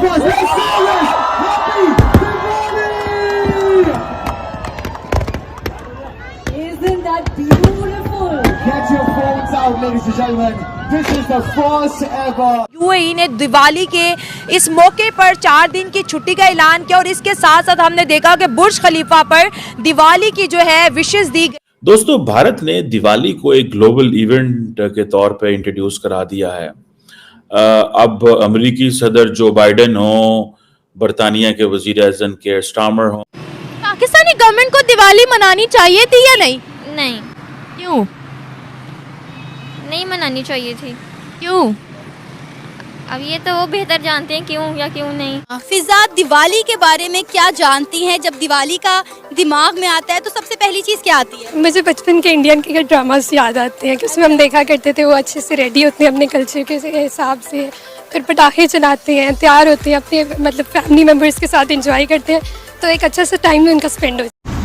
boys. Let's go, guys. Happy Diwali! Isn't that beautiful? Get your phones out, ladies and gentlemen. This is the first ever. UAE ने दिवाली के इस मौके पर 4 दिन की छुट्टी का ऐलान किया और इसके साथ साथ हमने देखा कि बुर्ज खलीफा पर दिवाली की जो है विशेष दी गई। दोस्तों, भारत ने दिवाली को एक ग्लोबल इवेंट के तौर पे इंट्रोड्यूस करा दिया है। अब अमेरिकी सदर जो बाइडेन हो, बरतानिया के वजीर आज़म केयर स्टार्मर हो। पाकिस्तानी गवर्नमेंट को दिवाली मनानी चाहिए थी या नहीं? नहीं, क्यों? नहीं मनानी चाहिए थी। क्यों? अब ये तो वो बेहतर जानते हैं क्यों या क्यों नहीं। फिजा, दिवाली के बारे में क्या जानती हैं? जब दिवाली का दिमाग में आता है तो सबसे पहली चीज़ क्या आती है? मुझे बचपन के इंडियन के ड्रामास याद आते हैं कि उसमें हम देखा करते थे, वो अच्छे से रेडी होते हैं अपने कल्चर के हिसाब से, फिर पटाखे चलाते हैं, तैयार होते हैं, अपने मतलब फैमिली मेम्बर्स के साथ एंजॉय करते हैं, तो एक अच्छा सा टाइम उनका स्पेंड हो जाता है।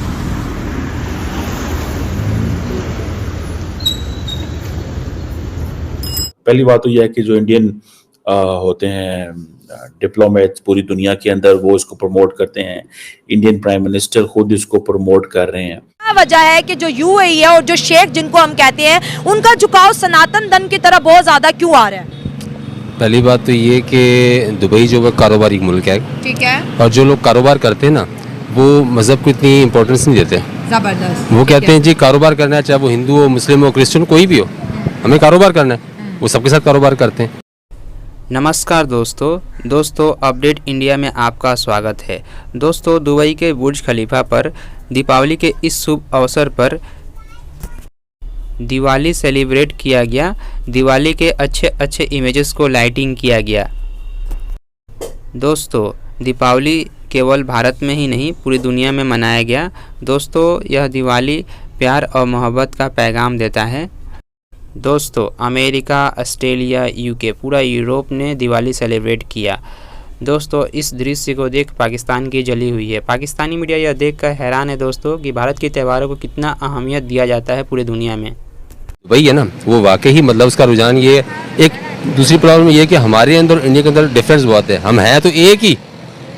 पहली बात तो यह है कि जो इंडियन होते हैं डिप्लोमेट्स पूरी दुनिया के अंदर, वो इसको प्रमोट करते हैं। इंडियन प्राइम मिनिस्टर खुद इसको प्रमोट कर रहे हैं। क्या वजह है कि जो यूएई है और जो शेख जिनको हम कहते हैं, उनका झुकाव सनातन धर्म की तरफ बहुत ज्यादा क्यों आ रहा है? पहली बात तो ये कि दुबई जो है कारोबारी मुल्क है, ठीक है, और जो लोग कारोबार करते हैं ना, वो मज़हब को इतनी इम्पोर्टेंस नहीं देते। जबरदस्त। वो कहते हैं जी कारोबार करना है, चाहे वो हिंदू हो, मुस्लिम हो, क्रिश्चियन कोई भी हो, हमें कारोबार करना है। वो सबके साथ कारोबार करते हैं। नमस्कार दोस्तों, अपडेट इंडिया में आपका स्वागत है। दोस्तों, दुबई के बुर्ज खलीफा पर दीपावली के इस शुभ अवसर पर दिवाली सेलिब्रेट किया गया। दिवाली के अच्छे इमेजेस को लाइटिंग किया गया। दोस्तों, दीपावली केवल भारत में ही नहीं पूरी दुनिया में मनाया गया। दोस्तों, यह दिवाली प्यार और मोहब्बत का पैगाम देता है। दोस्तों, अमेरिका, ऑस्ट्रेलिया, यूके, पूरा यूरोप ने दिवाली सेलिब्रेट किया। दोस्तों, इस दृश्य को देख पाकिस्तान की जली हुई है। पाकिस्तानी मीडिया यह देखकर हैरान है दोस्तों कि भारत के त्योहारों को कितना अहमियत दिया जाता है पूरी दुनिया में। वही है ना, वो वाकई ही मतलब उसका रुझान ये है। एक दूसरी प्रॉब्लम ये है कि हमारे अंदर और इंडिया के अंदर डिफरेंस बहुत है। हम हैं तो एक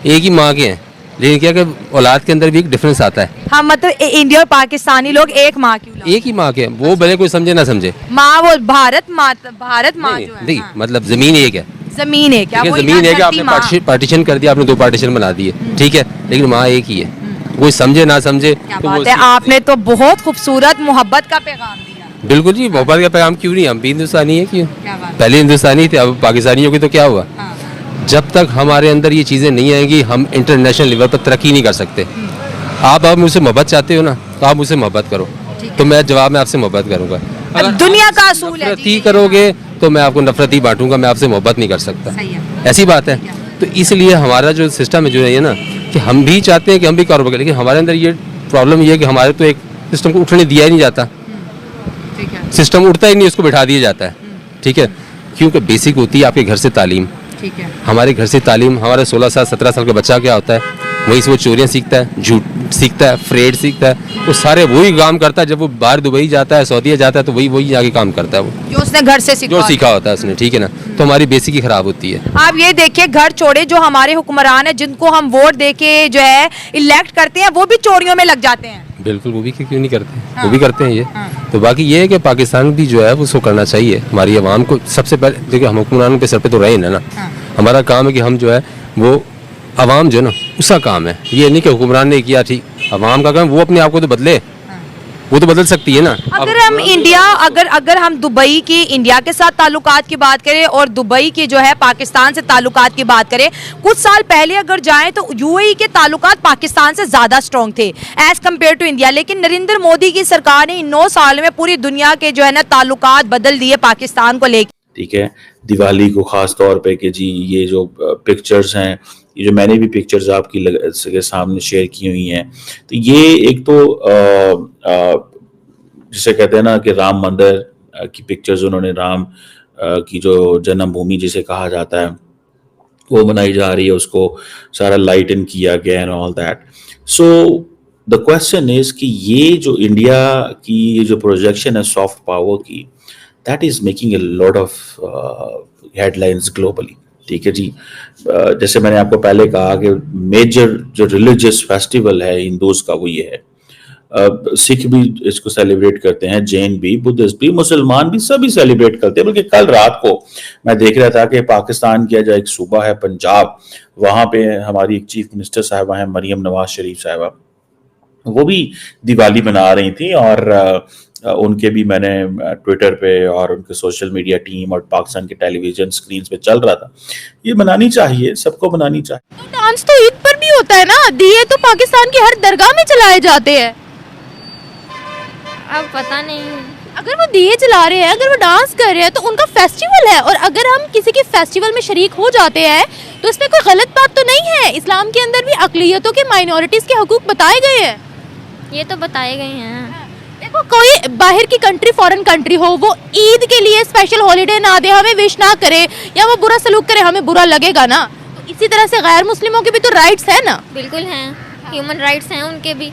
ही माँ के हैं, लेकिन क्या कि औलाद के अंदर भी एक डिफरेंस आता है। हाँ, मतलब इंडिया और पाकिस्तानी लोग एक माँ की औलाद। एक ही माँ के, वो भले कोई समझे ना समझे। माँ वो भारत माँ जो है। देखिए, मतलब जमीन एक है, जमीन है क्या? जमीन है कि आपने पार्टीशन कर दिया, आपने 2 पार्टीशन बना दिए, ठीक है, लेकिन माँ एक ही है। कोई समझे ना समझे। क्या बात है, आपने तो बहुत खूबसूरत मोहब्बत का पैगाम दिया। बिल्कुल जी, मोहब्बत का पैगाम क्यों नहीं, हम भी हिंदुस्तानी है, क्यों? पहले हिंदुस्तानी थे, अब पाकिस्तानियों की तो क्या हुआ? जब तक हमारे अंदर ये चीज़ें नहीं आएंगी, हम इंटरनेशनल लेवल पर तरक्की नहीं कर सकते। आप मुझसे मोहब्बत चाहते हो ना, तो आप मुझसे मोहब्बत करो, तो मैं जवाब में आपसे मोहब्बत करूंगा। अगर दुनिया का असूल है, नफरत करोगे तो मैं आपको नफरत ही बांटूंगा, मैं आपसे मोहब्बत नहीं कर सकता। ऐसी बात है। तो इसलिए हमारा जो सिस्टम है जो है ना, कि हम भी चाहते हैं कि हम भी कारोबार करें, लेकिन हमारे अंदर ये प्रॉब्लम ये है कि हमारे तो एक सिस्टम को उठने दिया ही नहीं जाता। सिस्टम उठता ही नहीं, उसको बिठा दिया जाता है, ठीक है। क्योंकि बेसिक होती है आपके घर से तालीम, ठीक है। हमारे घर से तालीम, हमारे 16 साल 17 साल का बच्चा क्या होता है, वहीं से वो चोरियाँ सीखता है, झूठ सीखता है, फ्रेड सीखता है, वो सारे वही काम करता है। जब वो बाहर दुबई जाता है, सऊदीया जाता है, तो वही आगे काम करता है, वो जो उसने घर से जो सीखा होता है उसने, ठीक है ना। तो हमारी बेसिक ही खराब होती है। आप ये देखिए, घर छोड़े जो हमारे हुक्मरान है, जिनको हम वोट देके जो है इलेक्ट करते हैं, वो भी चोरियों में लग जाते हैं। बिल्कुल, वो भी क्यों नहीं करते हैं? वो भी करते हैं ये। तो बाकी ये है कि पाकिस्तान भी जो है उसको करना चाहिए। हमारी आवाम को सबसे पहले देखिए, हम हुक्मरानों के सर पे तो रहे ना, हमारा काम है कि हम जो है वो आवाम जो है ना, उसका काम है। ये नहीं कि हुक्मरान ने किया, ठीक, आवाम का काम, वो अपने आप को तो बदले, वो तो बदल सकती है ना। अगर हम इंडिया अगर हम दुबई की इंडिया के साथ ताल्लुकात की बात करें और दुबई की जो है पाकिस्तान से ताल्लुकात की बात करें, कुछ साल पहले अगर जाएं तो यूएई के ताल्लुकात पाकिस्तान से ज़्यादा स्ट्रॉन्ग थे एज़ कम्पेयर टू इंडिया। लेकिन नरेंद्र मोदी की सरकार ने इन 9 साल में पूरी दुनिया के जो है ना ताल्लुकात बदल दिए पाकिस्तान को लेकर। ठीक है, दिवाली को खास तौर पे कि जी ये जो पिक्चर्स हैं, ये जो मैंने भी पिक्चर्स आपकी के सामने शेयर की हुई हैं, तो ये एक तो जिसे कहते हैं ना कि राम मंदिर की पिक्चर्स उन्होंने राम की जो जन्मभूमि जिसे कहा जाता है वो बनाई जा रही है, उसको सारा लाइटन किया गया and all that. So the question is कि ये जो इंडिया की ये जो प्रोजेक्शन है सॉफ्ट पावर की, that is making a lot of headlines globally. ठीक है जी। जैसे मैंने आपको पहले कहा कि मेजर जो रिलीजियस फेस्टिवल है हिंदूज का वो ये है। सिख भी इसको सेलिब्रेट करते हैं, जैन भी, बुद्धिस्ट भी, मुसलमान भी, सभी सेलिब्रेट करते हैं। बल्कि कल रात को मैं देख रहा था कि पाकिस्तान का जो एक सूबा है पंजाब, वहाँ पे हमारी एक चीफ मिनिस्टर साहिबा हैं मरियम नवाज शरीफ साहिबा, वो भी दिवाली मना रही थी। और उनके भी मैंने ट्विटर पे और उनके सोशल मीडिया टीम और पाकिस्तान के टेलीविजन स्क्रीन पे चल रहा था। ये मनानी चाहिए, सबको मनानी चाहिए। तो डांस तो ईद पर भी होता है ना, दिए तो पाकिस्तान की हर दरगाह में जलाए जाते हैं। अब पता नहीं। अगर वो दिए जला रहे हैं, अगर वो डांस कर रहे हैं तो उनका फेस्टिवल है, और अगर हम किसी के फेस्टिवल में शरीक हो जाते हैं तो इसमें कोई गलत बात तो नहीं है। इस्लाम के अंदर भी अक़लियतों के, माइनॉरिटीज़ के हकूक़ बताए गए हैं। ये तो बताए गए हैं। देखो, कोई बाहर की कंट्री, फॉरेन कंट्री हो, वो ईद के लिए स्पेशल हॉलीडे ना दे, हमें विश ना करे या वो बुरा सलूक करे, हमें बुरा लगेगा ना। तो इसी तरह से गैर मुस्लिमों के भी तो राइट्स है ना। बिल्कुल हैं, ह्यूमन राइट्स हैं उनके भी।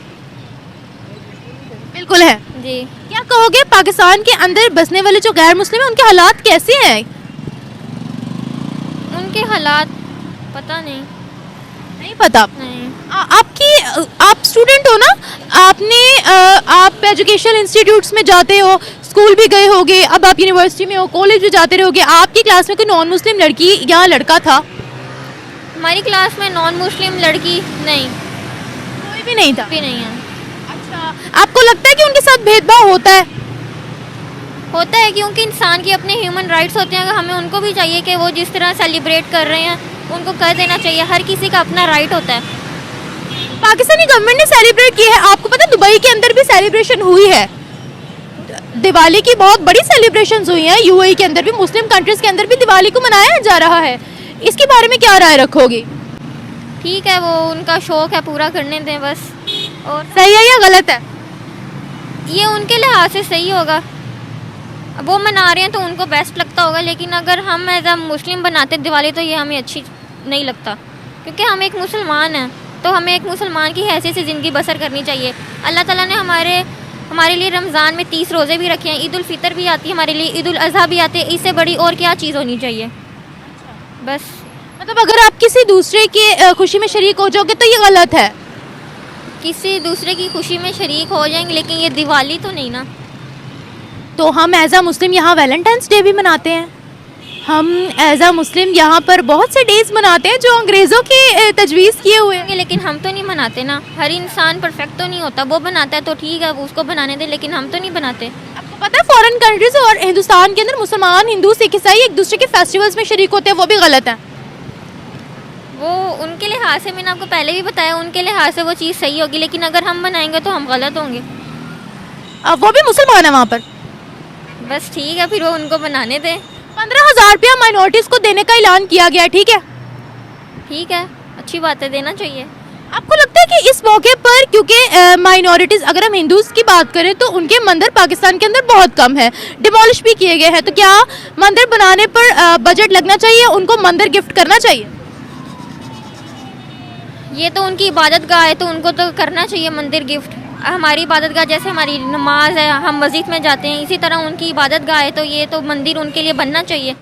बिल्कुल है जी। क्या कहोगे, पाकिस्तान के अंदर बसने वाले जो गैर मुस्लिम हैं उनके हालात कैसे हैं? उनके हालात पता नहीं। नहीं पता। नहीं। आप स्टूडेंट हो ना, आप एजुकेशनल इंस्टीट्यूट्स में जाते हो, स्कूल भी गए होगे, अब आप यूनिवर्सिटी में हो, कॉलेज भी जाते रहोगे। आपकी क्लास में कोई नॉन मुस्लिम लड़की या लड़का था? हमारी क्लास में नॉन मुस्लिम लड़की नहीं, कोई भी नहीं था। भी नहीं है। अच्छा, आपको लगता है कि उनके साथ भेदभाव होता है? होता है, क्योंकि इंसान की अपने ह्यूमन राइट्स होते हैं। हमें उनको भी चाहिए कि वो जिस तरह सेलिब्रेट कर रहे हैं उनको कर देना चाहिए। हर किसी का अपना राइट होता है। पाकिस्तानी गवर्नमेंट ने सेलिब्रेट की है। आपको पता है दुबई के अंदर भी सेलिब्रेशन हुई है, दिवाली की बहुत बड़ी सेलिब्रेशंस हुई हैं। यूएई के अंदर भी, मुस्लिम कंट्रीज के अंदर भी दिवाली को मनाया जा रहा है। इसके बारे में क्या राय रखोगी? ठीक है, वो उनका शौक है, पूरा करने दें बस। और सही है या गलत है? ये उनके लिहाज से सही होगा। अब वो मना रहे हैं तो उनको बेस्ट लगता होगा, लेकिन अगर हम एज अ मुस्लिम बनाते दिवाली तो ये हमें अच्छी नहीं लगता, क्योंकि हम एक मुसलमान हैं। तो हमें एक मुसलमान की हैसियत से ज़िंदगी बसर करनी चाहिए। अल्लाह ताला ने हमारे लिए रमज़ान में 30 रोज़े भी रखे हैं, ईद उल फितर भी आती है हमारे लिए, ईद उल अज़हा भी आती है। इससे बड़ी और क्या चीज़ होनी चाहिए? बस। मतलब अगर आप किसी दूसरे की खुशी में शरीक हो जाओगे तो ये गलत है? किसी दूसरे की खुशी में शरीक हो जाएंगे, लेकिन ये दिवाली तो नहीं ना। तो हम एज आ मुस्लिम यहाँ वैलेंटाइंस डे भी मनाते हैं। हम एज आ मुस्लिम यहाँ पर बहुत से डेज मनाते हैं जो अंग्रेज़ों के तजवीज़ किए हुए हैं। लेकिन हम तो नहीं मनाते ना। हर इंसान परफेक्ट तो नहीं होता। वो बनाता है तो ठीक है, वो उसको बनाने दे, लेकिन हम तो नहीं बनाते। आपको पता है फॉरेन कंट्रीज और हिंदुस्तान के अंदर मुसलमान, हिंदू, सिख, ईसाई एक दूसरे के फेस्टिवल्स में शरीक होते हैं, वो भी गलत है। वो उनके लिहाज से, मैंने आपको पहले भी बताया, उनके लिहाज से वो चीज़ सही होगी, लेकिन अगर हम बनाएंगे तो हम गलत होंगे। अब वो भी मुसलमान है वहाँ पर। बस ठीक है, फिर वो उनको बनाने दें। 15,000 रुपया माइनॉरिटीज़ को देने का ऐलान किया गया है, ठीक है? ठीक है, अच्छी बात है, देना चाहिए। आपको लगता है कि इस मौके पर, क्योंकि माइनॉरिटीज़, अगर हम हिंदूज़ की बात करें तो उनके मंदिर पाकिस्तान के अंदर बहुत कम है, डिमोलिश भी किए गए हैं, तो क्या मंदिर बनाने पर बजट लगना चाहिए, उनको मंदिर गिफ्ट करना चाहिए? ये तो उनकी इबादत गाह है, तो उनको तो करना चाहिए मंदिर गिफ्ट। हमारी इबादत गाह, जैसे हमारी नमाज है, हम मस्जिद में जाते हैं, इसी तरह उनकी इबादत गाह है, तो ये तो मंदिर उनके लिए बनना चाहिए।